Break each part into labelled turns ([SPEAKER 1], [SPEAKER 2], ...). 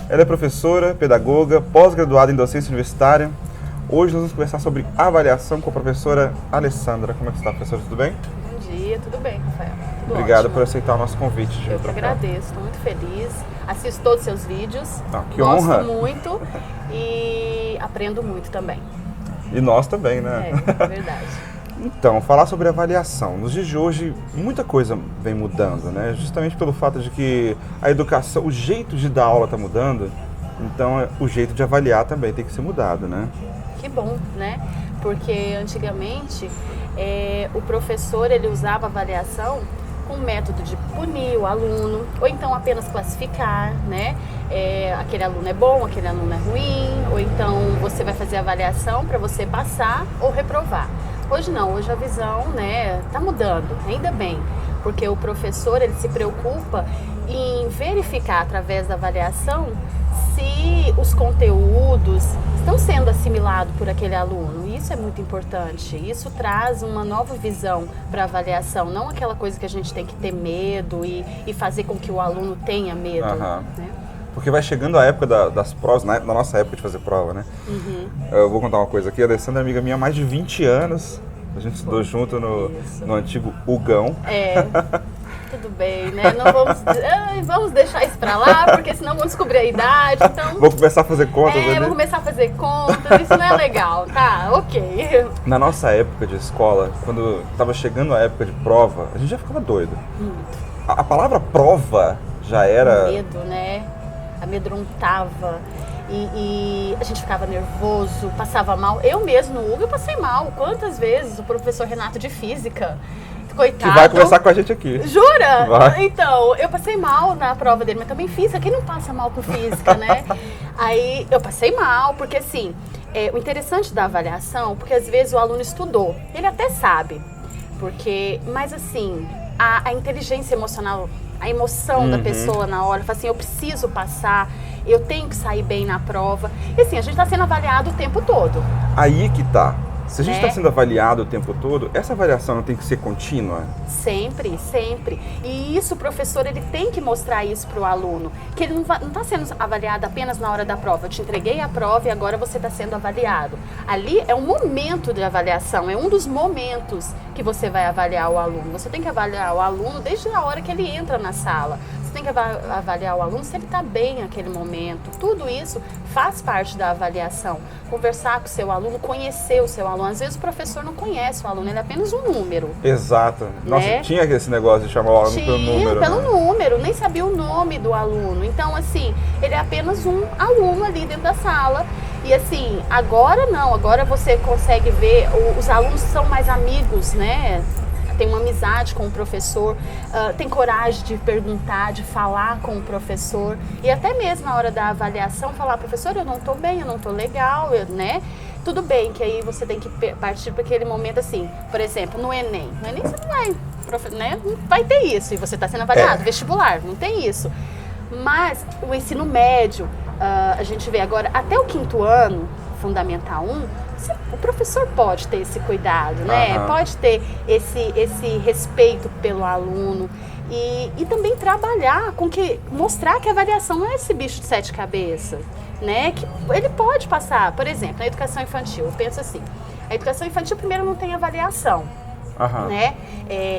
[SPEAKER 1] Ela é professora, pedagoga, pós-graduada em docência universitária. Hoje nós vamos conversar sobre avaliação com a professora Alessandra. Como é que está, professora? Tudo bem?
[SPEAKER 2] Bom dia, tudo bem, Rafael? Tudo
[SPEAKER 1] Obrigado
[SPEAKER 2] ótimo.
[SPEAKER 1] por aceitar o nosso convite. De
[SPEAKER 2] Eu que agradeço, estou muito feliz. Assisto todos os seus vídeos.
[SPEAKER 1] Que
[SPEAKER 2] gosto
[SPEAKER 1] honra.
[SPEAKER 2] muito e aprendo muito também.
[SPEAKER 1] E nós também, né?
[SPEAKER 2] É verdade.
[SPEAKER 1] Então, falar sobre avaliação. Nos dias de hoje, muita coisa vem mudando, né? Justamente pelo fato de que a educação, o jeito de dar aula está mudando, então o jeito de avaliar também tem que ser mudado, né?
[SPEAKER 2] Que bom, né? Porque antigamente o professor ele usava a avaliação com o método de punir o aluno, ou então apenas classificar, né? Aquele aluno é bom, aquele aluno é ruim, ou então você vai fazer a avaliação para você passar ou reprovar. Hoje não, hoje a visão, né, tá mudando, ainda bem, porque o professor ele se preocupa em verificar através da avaliação se os conteúdos estão sendo assimilados por aquele aluno. Isso é muito importante. Isso traz uma nova visão para a avaliação, não aquela coisa que a gente tem que ter medo e fazer com que o aluno tenha medo.
[SPEAKER 1] Aham.
[SPEAKER 2] Né?
[SPEAKER 1] Porque vai chegando a época das provas, na nossa época de fazer prova, né?
[SPEAKER 2] Uhum.
[SPEAKER 1] Eu vou contar uma coisa aqui. A Alessandra é amiga minha há mais de 20 anos. A gente estudou junto no antigo Ugão.
[SPEAKER 2] Tudo bem, né? Não vamos deixar isso pra lá, porque senão vão descobrir a idade, então...
[SPEAKER 1] Vou começar a fazer contas, né?
[SPEAKER 2] Vou começar a fazer contas, isso não é legal, tá? Ok.
[SPEAKER 1] Na nossa época de escola, quando estava chegando a época de prova, a gente já ficava doido.
[SPEAKER 2] Muito.
[SPEAKER 1] A palavra prova já era...
[SPEAKER 2] Medo, né? Amedrontava. E a gente ficava nervoso, passava mal. Eu mesmo no UGA eu passei mal. Quantas vezes o professor Renato de Física, coitado...
[SPEAKER 1] Que vai conversar com a gente aqui.
[SPEAKER 2] Jura?
[SPEAKER 1] Vai.
[SPEAKER 2] Então, eu passei mal na prova dele, mas também física. Quem não passa mal com física, né? Aí eu passei mal, porque assim, o interessante da avaliação, porque às vezes o aluno estudou, ele até sabe, mas assim, a inteligência emocional, a emoção da pessoa na hora, fala assim, eu preciso passar, eu tenho que sair bem na prova. E assim, a gente está sendo avaliado o tempo todo.
[SPEAKER 1] Aí que tá. Se a gente está
[SPEAKER 2] Né?
[SPEAKER 1] sendo avaliado o tempo todo, essa avaliação não tem que ser contínua?
[SPEAKER 2] Sempre, sempre. E isso, o professor, ele tem que mostrar isso para o aluno, que ele não está sendo avaliado apenas na hora da prova. Eu te entreguei a prova e agora você está sendo avaliado. Ali é um momento de avaliação, é um dos momentos que você vai avaliar o aluno. Você tem que avaliar o aluno desde a hora que ele entra na sala. Você tem que avaliar o aluno se ele está bem naquele momento. Tudo isso faz parte da avaliação. Conversar com o seu aluno, conhecer o seu aluno. Às vezes o professor não conhece o aluno, ele é apenas um número.
[SPEAKER 1] Exato. Nossa,
[SPEAKER 2] Né?
[SPEAKER 1] tinha esse negócio de chamar o aluno pelo número.
[SPEAKER 2] Pelo
[SPEAKER 1] né?
[SPEAKER 2] número, nem sabia o nome do aluno. Então, assim, ele é apenas um aluno ali dentro da sala. E assim, agora não, agora você consegue ver, os alunos são mais amigos, né? Tem uma amizade com o professor, tem coragem de perguntar, de falar com o professor. E até mesmo na hora da avaliação, falar, professor, eu não estou bem, eu não estou legal, né? Tudo bem que aí você tem que partir para aquele momento assim, por exemplo, no Enem. No Enem você não vai, né? Não vai ter isso, e você está sendo avaliado, vestibular, não tem isso. Mas o ensino médio, a gente vê agora, até o 5º ano, Fundamental 1, o professor pode ter esse cuidado, né? Pode ter esse respeito pelo aluno e também trabalhar mostrar que a avaliação não é esse bicho de 7 cabeças, né? Que ele pode passar, por exemplo, na educação infantil, eu penso assim, a educação infantil primeiro não tem avaliação, né?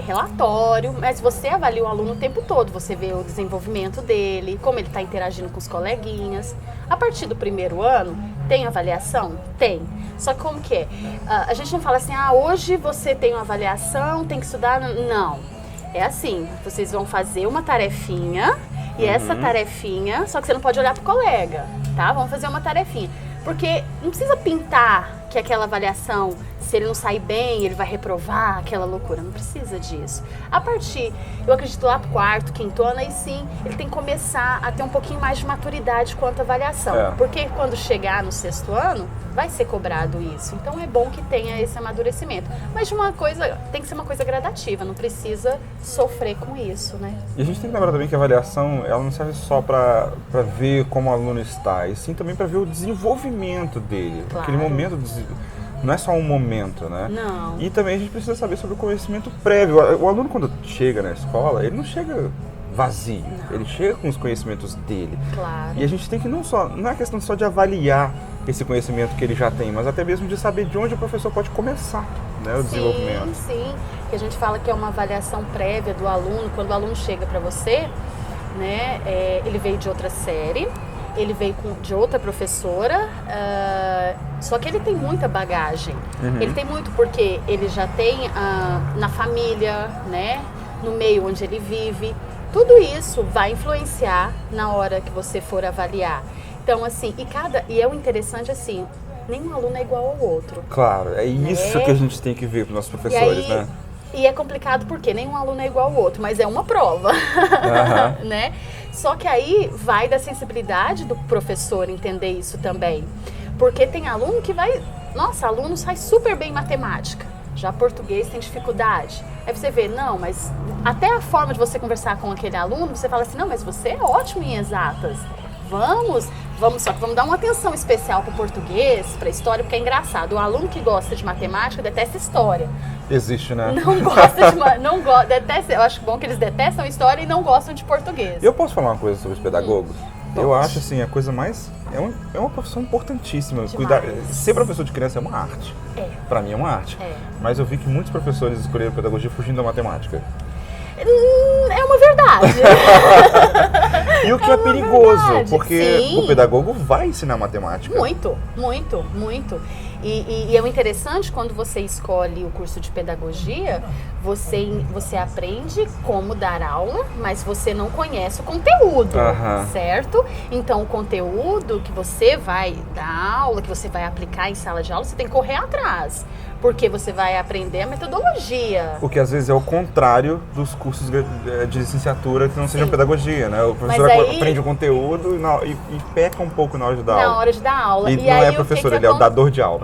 [SPEAKER 2] Relatório, mas você avalia o aluno o tempo todo, você vê o desenvolvimento dele, como ele está interagindo com os coleguinhas. A partir do 1º ano, tem avaliação? Tem. Só que como que é? A gente não fala assim, hoje você tem uma avaliação, tem que estudar. Não. É assim, vocês vão fazer uma tarefinha, e essa tarefinha, só que você não pode olhar pro colega, tá? Vamos fazer uma tarefinha. Porque não precisa pintar que aquela avaliação, se ele não sair bem, ele vai reprovar, aquela loucura. Não precisa disso. A partir, eu acredito lá pro 4º, 5º ano, aí sim, ele tem que começar a ter um pouquinho mais de maturidade quanto à avaliação. Porque quando chegar no 6º ano, vai ser cobrado isso. Então é bom que tenha esse amadurecimento. Mas de uma coisa, tem que ser uma coisa gradativa, não precisa sofrer com isso, né?
[SPEAKER 1] E a gente tem que lembrar também que a avaliação, ela não serve só para ver como o aluno está, e sim também para ver o desenvolvimento dele.
[SPEAKER 2] Claro.
[SPEAKER 1] Aquele momento, não é só um momento, né?
[SPEAKER 2] Não.
[SPEAKER 1] E também a gente precisa saber sobre o conhecimento prévio. O aluno, quando chega na escola, ele não chega vazio. Ele chega com os conhecimentos dele.
[SPEAKER 2] Claro.
[SPEAKER 1] E a gente tem que não é questão só de avaliar esse conhecimento que ele já tem, mas até mesmo de saber de onde o professor pode começar, né, o desenvolvimento.
[SPEAKER 2] Sim, que a gente fala que é uma avaliação prévia do aluno. Quando o aluno chega para você, né, ele veio de outra série, ele veio de outra professora, só que ele tem muita bagagem. Ele tem muito porque ele já tem na família, né, no meio onde ele vive. Tudo isso vai influenciar na hora que você for avaliar. Então, assim, e é o interessante, assim, nenhum aluno é igual ao outro.
[SPEAKER 1] Claro, é isso, né, que a gente tem que ver com os nossos professores, né?
[SPEAKER 2] E é complicado porque nenhum aluno é igual ao outro, mas é uma prova, né? Só que aí vai da sensibilidade do professor entender isso também. Porque tem aluno que vai... Nossa, aluno sai super bem em matemática. Já português tem dificuldade. Aí você vê, não, mas até a forma de você conversar com aquele aluno, você fala assim, não, mas você é ótimo em exatas. Só que vamos dar uma atenção especial para o português, para a história, porque é engraçado. O aluno que gosta de matemática detesta história.
[SPEAKER 1] Existe, né?
[SPEAKER 2] Não gosta detesta. Eu acho bom que eles detestam história e não gostam de português.
[SPEAKER 1] Eu posso falar uma coisa sobre os pedagogos? Eu acho, assim, a coisa mais... É uma profissão importantíssima. Ser professor de criança é uma arte. Pra mim é uma arte. Mas eu vi que muitos professores escolheram pedagogia fugindo da matemática.
[SPEAKER 2] É uma verdade.
[SPEAKER 1] E o que é perigoso,
[SPEAKER 2] verdade.
[SPEAKER 1] porque
[SPEAKER 2] Sim.
[SPEAKER 1] o pedagogo vai ensinar matemática.
[SPEAKER 2] Muito. E é o interessante, quando você escolhe o curso de pedagogia, você aprende como dar aula, mas você não conhece o conteúdo, certo? Então, o conteúdo que você vai dar aula, que você vai aplicar em sala de aula, você tem que correr atrás. Porque você vai aprender a metodologia.
[SPEAKER 1] O que às vezes é o contrário dos cursos de licenciatura que não sejam pedagogia, né? O professor aprende o conteúdo e peca um pouco na hora de dar aula.
[SPEAKER 2] Na hora de dar aula.
[SPEAKER 1] E não
[SPEAKER 2] aí,
[SPEAKER 1] é professor, ele é o dador de aula.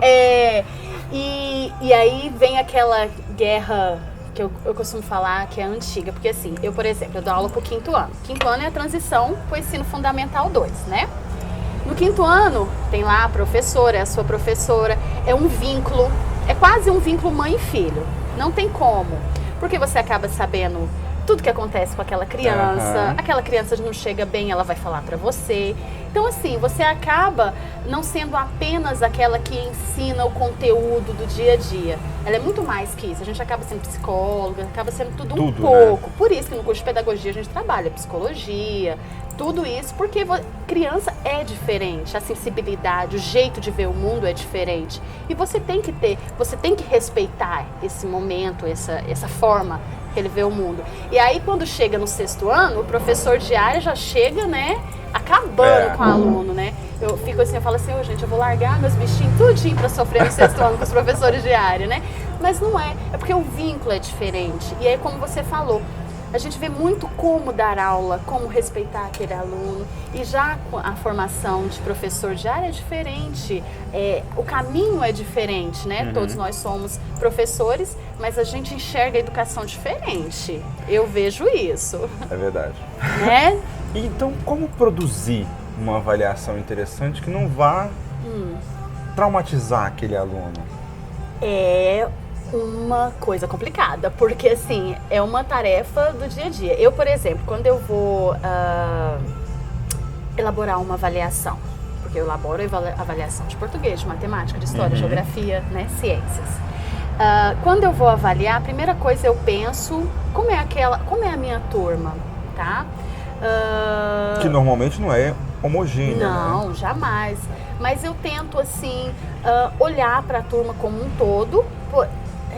[SPEAKER 2] E aí vem aquela guerra que eu costumo falar que é antiga. Porque assim, eu, por exemplo, eu dou aula pro 5º ano. 5º ano é a transição pro ensino fundamental 2, né? No 5º ano, tem lá a professora, é a sua professora, é um vínculo. É quase um vínculo mãe e filho. Não tem como. Porque você acaba sabendo tudo que acontece com aquela criança. Aquela criança não chega bem, ela vai falar pra você. Então, assim, você acaba não sendo apenas aquela que ensina o conteúdo do dia a dia. Ela é muito mais que isso. A gente acaba sendo psicóloga, acaba sendo tudo um pouco. Né? Por isso que no curso de pedagogia a gente trabalha psicologia, tudo isso, porque criança é diferente, a sensibilidade, o jeito de ver o mundo é diferente. E você tem que respeitar esse momento, essa forma que ele vê o mundo. E aí, quando chega no 6º ano, o professor de área já chega, né, acabando com o aluno, né? Eu fico assim, eu falo assim, gente, eu vou largar meus bichinhos tudinho pra sofrer no 6º ano com os professores de área, né? Mas não é porque o vínculo é diferente. E aí, como você falou, a gente vê muito como dar aula, como respeitar aquele aluno. E já a formação de professor de área é diferente, o caminho é diferente, né? Todos nós somos professores, mas a gente enxerga a educação diferente. Eu vejo isso.
[SPEAKER 1] É verdade.
[SPEAKER 2] Né?
[SPEAKER 1] Então, como produzir uma avaliação interessante que não vá traumatizar aquele aluno?
[SPEAKER 2] É uma coisa complicada, porque assim, é uma tarefa do dia a dia. Eu, por exemplo, quando eu vou elaborar uma avaliação, porque eu elaboro avaliação de português, de matemática, de história, geografia, né, ciências. Quando eu vou avaliar, a primeira coisa eu penso, como é a minha turma, tá?
[SPEAKER 1] Que normalmente não é homogênea,
[SPEAKER 2] não,
[SPEAKER 1] né?
[SPEAKER 2] Jamais. Mas eu tento, assim, olhar para a turma como um todo,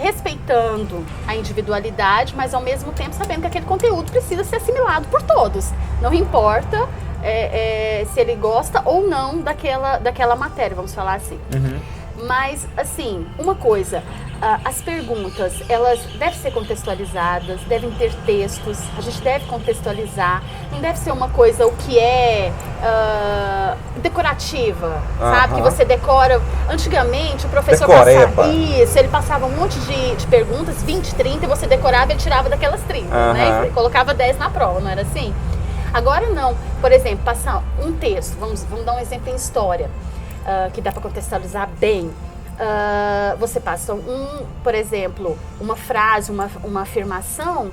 [SPEAKER 2] respeitando a individualidade, mas ao mesmo tempo sabendo que aquele conteúdo precisa ser assimilado por todos. Não importa se ele gosta ou não daquela matéria, vamos falar assim. Mas, assim, uma coisa, as perguntas, elas devem ser contextualizadas, devem ter textos, a gente deve contextualizar, não deve ser uma coisa o que é decorativa, sabe? Que você decora. Antigamente, o professor ele passava um monte de perguntas, 20, 30, e você decorava e ele tirava daquelas 30, né? E colocava 10 na prova, não era assim? Agora não. Por exemplo, passar um texto, vamos dar um exemplo em história. Que dá para contextualizar bem. Você passa por exemplo, uma frase, uma afirmação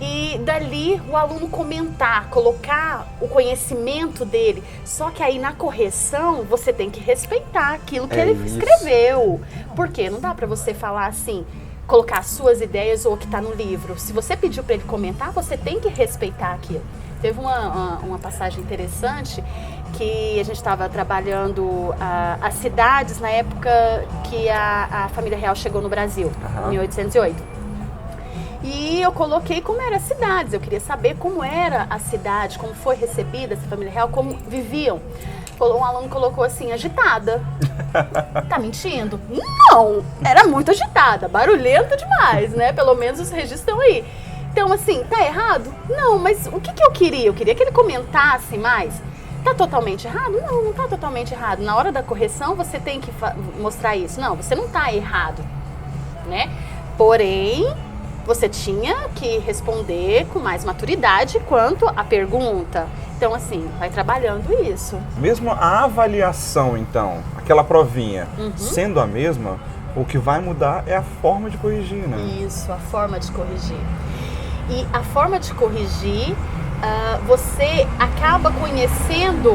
[SPEAKER 2] E dali o aluno comentar, colocar o conhecimento dele. Só que aí na correção você tem que respeitar aquilo que ele escreveu. Porque não dá para você falar assim, colocar as suas ideias ou o que está no livro. Se você pediu para ele comentar, você tem que respeitar aquilo. Teve uma passagem interessante que a gente estava trabalhando as cidades na época que a família real chegou no Brasil, em 1808. E eu coloquei como eram as cidades, eu queria saber como era a cidade, como foi recebida essa família real, como viviam. Um aluno colocou assim, agitada. Tá mentindo? Não! Era muito agitada, barulhenta demais, né? Pelo menos os registros estão aí. Então, assim, tá errado? Não, mas o que eu queria? Eu queria que ele comentasse mais. Tá totalmente errado? Não, não tá totalmente errado. Na hora da correção, você tem que mostrar isso. Não, você não tá errado, né? Porém, você tinha que responder com mais maturidade quanto à pergunta. Então, assim, vai trabalhando isso.
[SPEAKER 1] Mesmo a avaliação, então, aquela provinha, sendo a mesma, o que vai mudar é a forma de corrigir, né?
[SPEAKER 2] Isso, a forma de corrigir. E a forma de corrigir, você acaba conhecendo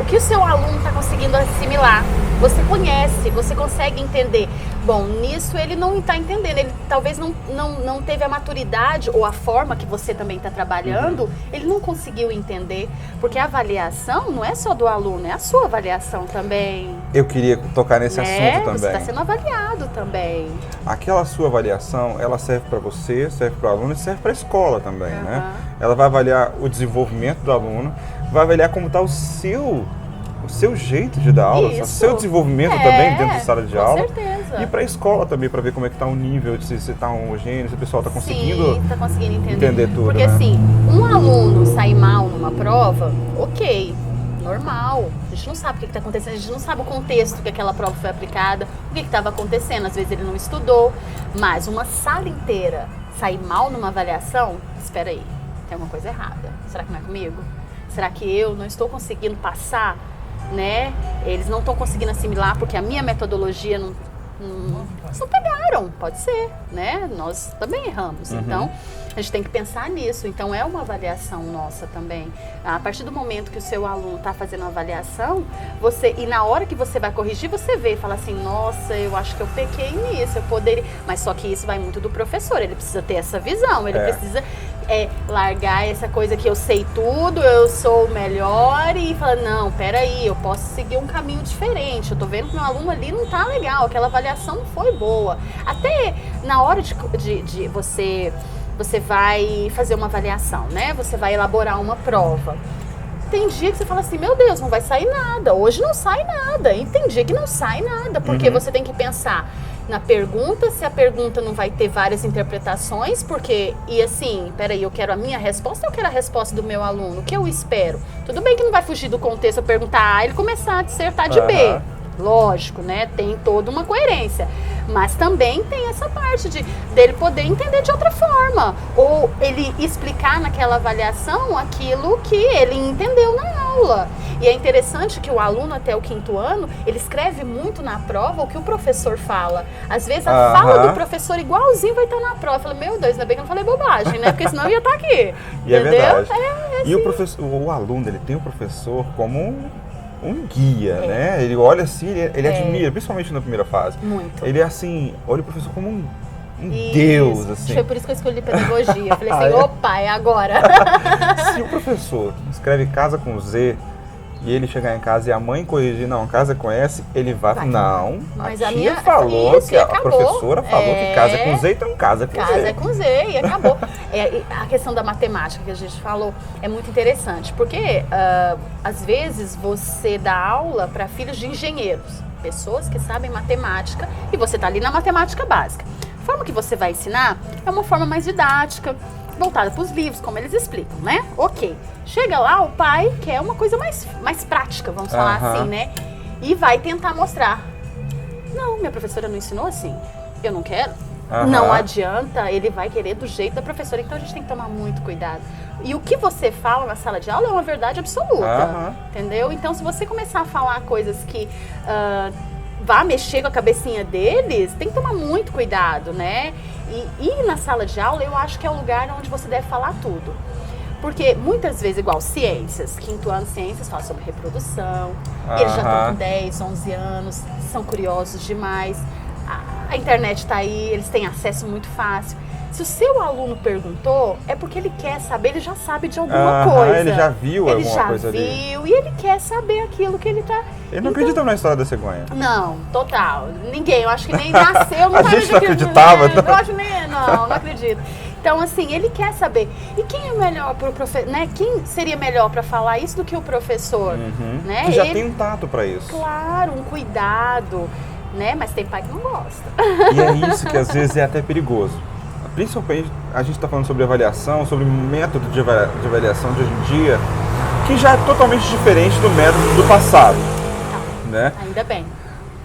[SPEAKER 2] o que o seu aluno está conseguindo assimilar. Você conhece, você consegue entender. Bom, nisso ele não está entendendo, ele talvez não teve a maturidade ou a forma que você também está trabalhando, ele não conseguiu entender, porque a avaliação não é só do aluno, é a sua avaliação também.
[SPEAKER 1] Eu queria tocar nesse assunto também.
[SPEAKER 2] Você está sendo avaliado também.
[SPEAKER 1] Aquela sua avaliação, ela serve para você, serve para o aluno e serve para a escola também, né? Ela vai avaliar o desenvolvimento do aluno, vai avaliar como está o seu jeito de dar aula, o seu desenvolvimento também dentro da sala de aula.
[SPEAKER 2] Com certeza.
[SPEAKER 1] E para a escola também, para ver como é que está o nível, se está homogêneo, se o pessoal está conseguindo,
[SPEAKER 2] tá conseguindo entender
[SPEAKER 1] tudo.
[SPEAKER 2] Porque
[SPEAKER 1] né?
[SPEAKER 2] assim, um aluno sair mal numa prova, ok, normal. A gente não sabe o que está acontecendo, a gente não sabe o contexto que aquela prova foi aplicada, o que estava acontecendo, às vezes ele não estudou. Mas uma sala inteira sair mal numa avaliação, espera aí, tem alguma coisa errada. Será que não é comigo? Será que eu não estou conseguindo passar? Né? Eles não estão conseguindo assimilar porque a minha metodologia não pegaram, pode ser, né? Nós também erramos, então a gente tem que pensar nisso. Então é uma avaliação nossa também. A partir do momento que o seu aluno está fazendo uma avaliação, e na hora que você vai corrigir, você vê e fala assim, nossa, eu acho que eu pequei nisso, eu poderia. Mas só que isso vai muito do professor, ele precisa ter essa visão, ele precisa largar essa coisa que eu sei tudo, eu sou o melhor e falar, não, peraí, eu posso seguir um caminho diferente, eu tô vendo que meu aluno ali não tá legal, aquela avaliação não foi boa. Até na hora de você vai fazer uma avaliação, né? Você vai elaborar uma prova. Tem dia que você fala assim, meu Deus, não vai sair nada, hoje não sai nada. E tem dia que não sai nada, porque você tem que pensar na pergunta, se a pergunta não vai ter várias interpretações, porque, e assim, peraí, eu quero a minha resposta, eu quero a resposta do meu aluno, o que eu espero? Tudo bem que não vai fugir do contexto eu perguntar A e ele começar a dissertar de B. Lógico, né? Tem toda uma coerência. Mas também tem essa parte dele poder entender de outra forma. Ou ele explicar naquela avaliação aquilo que ele entendeu na aula. E é interessante que o aluno até o 5º ano, ele escreve muito na prova o que o professor fala. Às vezes a fala do professor igualzinho vai estar na prova. Eu falo, meu Deus, ainda bem que eu não falei bobagem, né? Porque senão eu ia estar aqui.
[SPEAKER 1] E entendeu? É verdade.
[SPEAKER 2] E
[SPEAKER 1] assim. O aluno, ele tem o professor como um guia, né? Ele olha assim, ele admira, principalmente na primeira fase.
[SPEAKER 2] Muito.
[SPEAKER 1] Ele é assim, olha o professor como um Deus, assim.
[SPEAKER 2] Foi por isso que eu escolhi pedagogia. Eu falei assim, opa, é agora.
[SPEAKER 1] Se o professor escreve casa com Z e ele chegar em casa e a mãe corrigir, não, casa com S, ele vai não,
[SPEAKER 2] mas
[SPEAKER 1] a
[SPEAKER 2] tia
[SPEAKER 1] minha falou que a professora falou que casa é com Z, então casa é com Z.
[SPEAKER 2] Casa é com Z e acabou. A questão da matemática que a gente falou é muito interessante, porque às vezes você dá aula para filhos de engenheiros, pessoas que sabem matemática, e você está ali na matemática básica. A forma que você vai ensinar é uma forma mais didática, voltada para os livros, como eles explicam, né? Ok. Chega lá, o pai quer uma coisa mais prática, vamos falar assim, né? E vai tentar mostrar. Não, minha professora não ensinou assim. Eu não quero. Não adianta, ele vai querer do jeito da professora. Então a gente tem que tomar muito cuidado. E o que você fala na sala de aula é uma verdade absoluta, entendeu? Então se você começar a falar coisas que vá mexer com a cabecinha deles, tem que tomar muito cuidado, né? E na sala de aula eu acho que é o lugar onde você deve falar tudo. Porque muitas vezes, igual ciências, quinto ano de ciências fala sobre reprodução, eles já estão com 10, 11 anos, são curiosos demais, a internet está aí, eles têm acesso muito fácil. Se o seu aluno perguntou, é porque ele quer saber, ele já sabe de alguma coisa.
[SPEAKER 1] Ele já viu alguma coisa ali.
[SPEAKER 2] Ele já viu e ele quer saber aquilo que ele está...
[SPEAKER 1] Ele não acredita na história da cegonha.
[SPEAKER 2] Não, total. Ninguém, eu acho que nem nasceu. Não
[SPEAKER 1] a gente não acreditava.
[SPEAKER 2] Eu acho nem, não acredito. Então, assim, ele quer saber. E quem é melhor para o professor, né? Quem seria melhor para falar isso do que o professor? Né?
[SPEAKER 1] Que já tem um tato para isso.
[SPEAKER 2] Claro, um cuidado, né? Mas tem pai que não gosta.
[SPEAKER 1] E é isso que às vezes é até perigoso. Principalmente, a gente está falando sobre avaliação, sobre método de avaliação de hoje em dia, que já é totalmente diferente do método do passado. Né?
[SPEAKER 2] Ainda bem.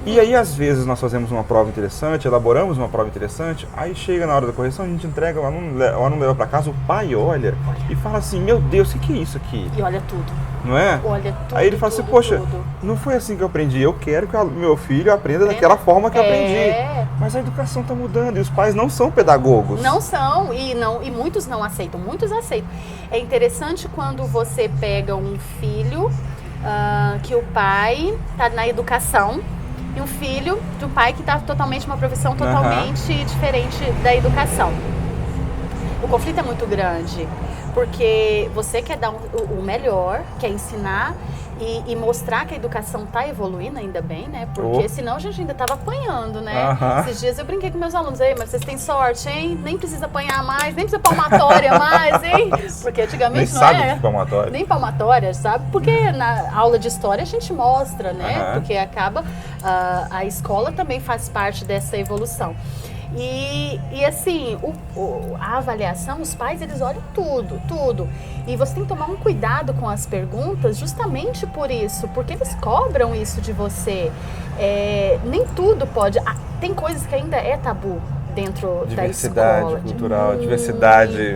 [SPEAKER 1] E aí, às vezes, nós fazemos uma prova interessante, elaboramos uma prova interessante, aí chega na hora da correção, a gente entrega, o aluno leva para casa, o pai olha e fala assim, meu Deus, o que é isso aqui?
[SPEAKER 2] E olha tudo.
[SPEAKER 1] Não é?
[SPEAKER 2] Olha tudo.
[SPEAKER 1] Aí ele fala assim, poxa, não foi assim que eu aprendi, eu quero que o meu filho aprenda daquela forma que eu aprendi. Mas a educação está mudando e os pais não são pedagogos.
[SPEAKER 2] Não são, e muitos não aceitam, muitos aceitam. É interessante quando você pega um filho que o pai está na educação, e um filho de um pai que está totalmente, uma profissão totalmente diferente da educação. O conflito é muito grande, porque você quer dar o melhor, quer ensinar e mostrar que a educação está evoluindo, ainda bem, né? Porque senão a gente ainda estava apanhando, né? Esses dias eu brinquei com meus alunos, aí, mas vocês têm sorte, hein? Nem precisa apanhar mais, nem precisa palmatória mais, hein? Porque antigamente
[SPEAKER 1] nem sabe de palmatória.
[SPEAKER 2] Nem palmatória, sabe? Porque na aula de história a gente mostra, né? Porque acaba, a escola também faz parte dessa evolução. E assim, a avaliação, os pais, eles olham tudo. E você tem que tomar um cuidado com as perguntas justamente por isso, porque eles cobram isso de você. Nem tudo pode... tem coisas que ainda é tabu dentro da escola.
[SPEAKER 1] Diversidade cultural, diversidade...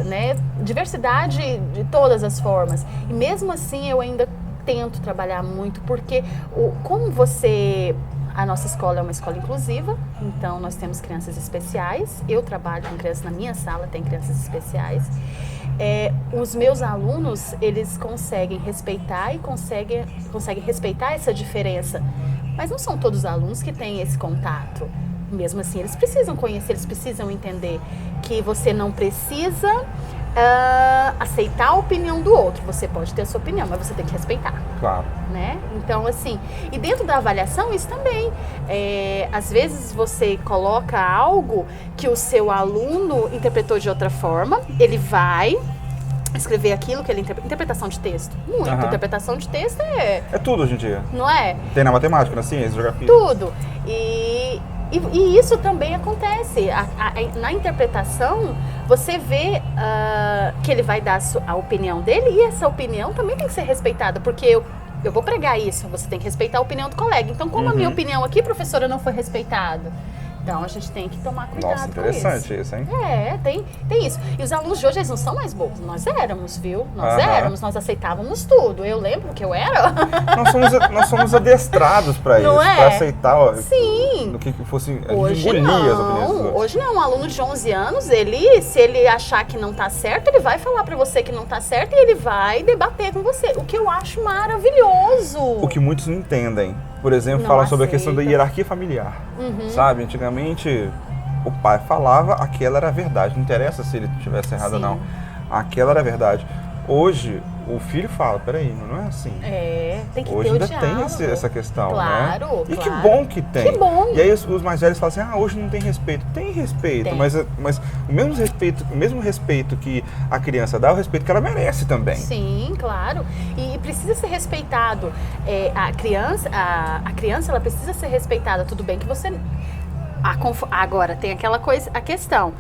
[SPEAKER 2] né? Diversidade de todas as formas. E mesmo assim eu ainda tento trabalhar muito, porque como você... A nossa escola é uma escola inclusiva, então nós temos crianças especiais. Eu trabalho com crianças na minha sala, tem crianças especiais. Os meus alunos, eles conseguem respeitar e conseguem respeitar essa diferença. Mas não são todos os alunos que têm esse contato. Mesmo assim, eles precisam conhecer, eles precisam entender que você não precisa aceitar a opinião do outro. Você pode ter a sua opinião, mas você tem que respeitar.
[SPEAKER 1] Claro.
[SPEAKER 2] Né? Então, assim, e dentro da avaliação, isso também. Às vezes você coloca algo que o seu aluno interpretou de outra forma, ele vai escrever aquilo que ele interpretação de texto. Interpretação de texto é
[SPEAKER 1] tudo hoje em dia.
[SPEAKER 2] Não é?
[SPEAKER 1] Tem na matemática, na ciência, geografia.
[SPEAKER 2] Tudo. E isso também acontece. Na interpretação, você vê que ele vai dar a opinião dele e essa opinião também tem que ser respeitada, porque eu vou pregar isso, você tem que respeitar a opinião do colega. Então, como a minha opinião aqui, professora, não foi respeitada, então a gente tem que tomar cuidado.
[SPEAKER 1] Nossa, interessante isso, hein?
[SPEAKER 2] Tem isso. E os alunos de hoje, eles não são mais bobos. Nós éramos, viu? Nós aceitávamos tudo. Eu lembro que eu era.
[SPEAKER 1] Nós somos adestrados para isso, para aceitar
[SPEAKER 2] Sim.
[SPEAKER 1] do que fosse
[SPEAKER 2] hoje
[SPEAKER 1] engolir
[SPEAKER 2] não.
[SPEAKER 1] as opiniões dos outros.
[SPEAKER 2] Hoje não. Um aluno de 11 anos, se ele achar que não tá certo, ele vai falar para você que não tá certo e ele vai debater com você. O que eu acho maravilhoso.
[SPEAKER 1] O que muitos não entendem. Por exemplo, fala sobre a questão da hierarquia familiar. Sabe, antigamente o pai falava, aquela era a verdade. Não interessa se ele estivesse errado ou não. Aquela era a verdade. Hoje, o filho fala, peraí, mas não é assim.
[SPEAKER 2] Tem que
[SPEAKER 1] hoje
[SPEAKER 2] ter o
[SPEAKER 1] ainda
[SPEAKER 2] diálogo.
[SPEAKER 1] tem essa questão,
[SPEAKER 2] claro,
[SPEAKER 1] né? E
[SPEAKER 2] claro.
[SPEAKER 1] que bom que tem.
[SPEAKER 2] Que bom.
[SPEAKER 1] E aí os mais velhos falam assim, hoje não tem respeito. Tem respeito, mas o mesmo respeito que a criança dá, é o respeito que ela merece também.
[SPEAKER 2] Sim, claro. E precisa ser respeitado. A criança, ela precisa ser respeitada. Tudo bem que você... Agora, tem aquela coisa, a questão,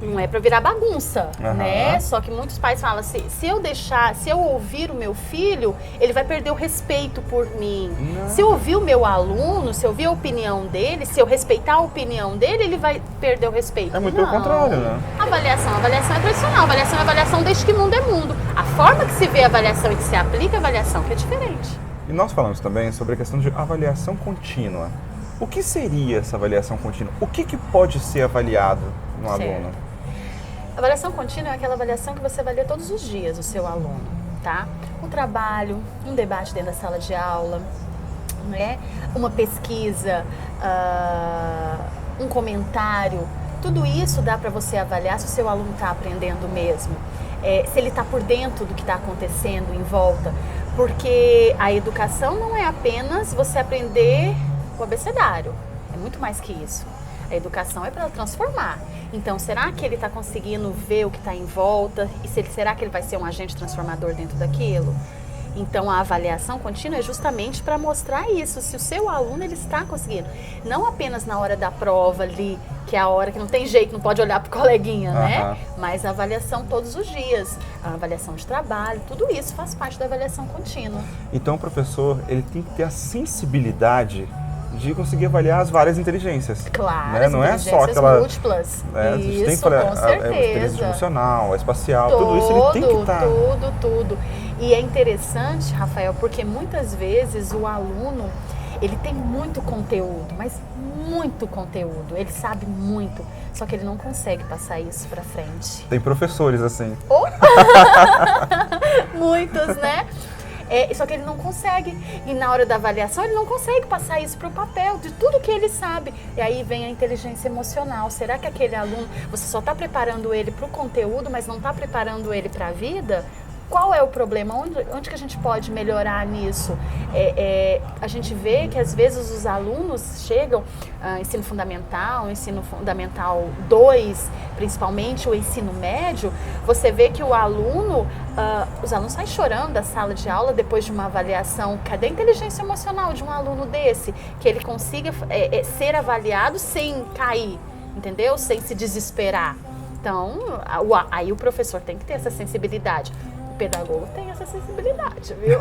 [SPEAKER 2] não é para virar bagunça, né? Só que muitos pais falam assim, se eu ouvir o meu filho, ele vai perder o respeito por mim. Não. Se eu ouvir o meu aluno, se eu ouvir a opinião dele, se eu respeitar a opinião dele, ele vai perder o respeito.
[SPEAKER 1] É muito pelo contrário, né?
[SPEAKER 2] Avaliação é tradicional, avaliação é avaliação desde que mundo é mundo. A forma que se vê a avaliação e que se aplica a avaliação que é diferente.
[SPEAKER 1] E nós falamos também sobre a questão de avaliação contínua. O que seria essa avaliação contínua? O que pode ser avaliado no
[SPEAKER 2] Certo.
[SPEAKER 1] aluno?
[SPEAKER 2] A avaliação contínua é aquela avaliação que você avalia todos os dias o seu aluno, tá? Um trabalho, um debate dentro da sala de aula, né? Uma pesquisa, um comentário, tudo isso dá para você avaliar se o seu aluno está aprendendo mesmo, se ele está por dentro do que está acontecendo em volta, porque a educação não é apenas você aprender o abecedário, é muito mais que isso. A educação é para transformar. Então, será que ele está conseguindo ver o que está em volta? E será que ele vai ser um agente transformador dentro daquilo? Então, a avaliação contínua é justamente para mostrar isso, se o seu aluno ele está conseguindo. Não apenas na hora da prova ali, que é a hora que não tem jeito, não pode olhar para o coleguinha, né? Mas a avaliação todos os dias, a avaliação de trabalho, tudo isso faz parte da avaliação contínua.
[SPEAKER 1] Então, o professor, ele tem que ter a sensibilidade de conseguir avaliar as várias inteligências.
[SPEAKER 2] Claro,
[SPEAKER 1] né? Não é só aquela
[SPEAKER 2] múltiplas.
[SPEAKER 1] A gente tem que
[SPEAKER 2] com
[SPEAKER 1] falar a inteligência emocional, a espacial, tudo isso ele tem que estar.
[SPEAKER 2] Tudo. E é interessante, Rafael, porque muitas vezes o aluno, ele tem muito conteúdo, mas muito conteúdo, ele sabe muito, só que ele não consegue passar isso pra frente.
[SPEAKER 1] Tem professores assim.
[SPEAKER 2] Muitos, né? Só que ele não consegue, e na hora da avaliação ele não consegue passar isso para o papel, de tudo que ele sabe. E aí vem a inteligência emocional. Será que aquele aluno, você só está preparando ele para o conteúdo, mas não está preparando ele para a vida? Qual é o problema? Onde que a gente pode melhorar nisso? A gente vê que às vezes os alunos chegam, ensino fundamental 2, principalmente o ensino médio, você vê que o aluno, os alunos saem chorando da sala de aula depois de uma avaliação. Cadê a inteligência emocional de um aluno desse? Que ele consiga ser avaliado sem cair, entendeu? Sem se desesperar. Então, aí o professor tem que ter essa sensibilidade. Pedagogo tem essa sensibilidade, viu?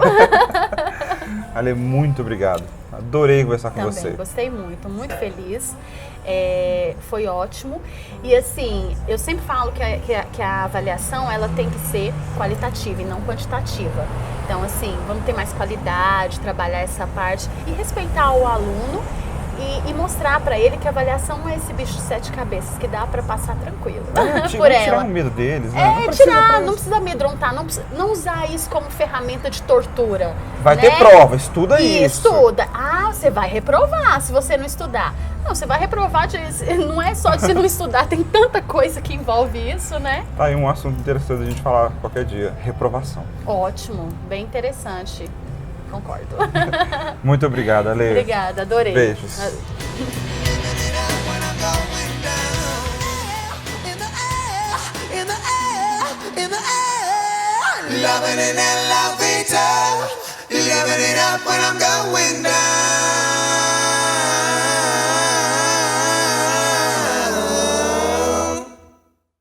[SPEAKER 1] Ale, muito obrigado. Adorei conversar com você.
[SPEAKER 2] Gostei muito feliz. Foi ótimo. E assim, eu sempre falo que a avaliação ela tem que ser qualitativa e não quantitativa. Então, assim, vamos ter mais qualidade, trabalhar essa parte e respeitar o aluno e mostrar para ele que a avaliação não é esse bicho de 7 cabeças, que dá para passar tranquilo por ela.
[SPEAKER 1] Tirar o medo deles, né?
[SPEAKER 2] Não precisa amedrontar, não usar isso como ferramenta de tortura.
[SPEAKER 1] Vai
[SPEAKER 2] né?
[SPEAKER 1] ter prova, estuda isso.
[SPEAKER 2] Estuda. Você vai reprovar se você não estudar. Não, você vai reprovar, não é só de você não estudar, tem tanta coisa que envolve isso, né?
[SPEAKER 1] Tá aí um assunto interessante a gente falar qualquer dia, reprovação.
[SPEAKER 2] Ótimo, bem interessante. Concordo.
[SPEAKER 1] Muito obrigado, Ale.
[SPEAKER 2] Obrigada, adorei.
[SPEAKER 1] Beijos.
[SPEAKER 3] Loving it and love it up. Living it up when I'm going down.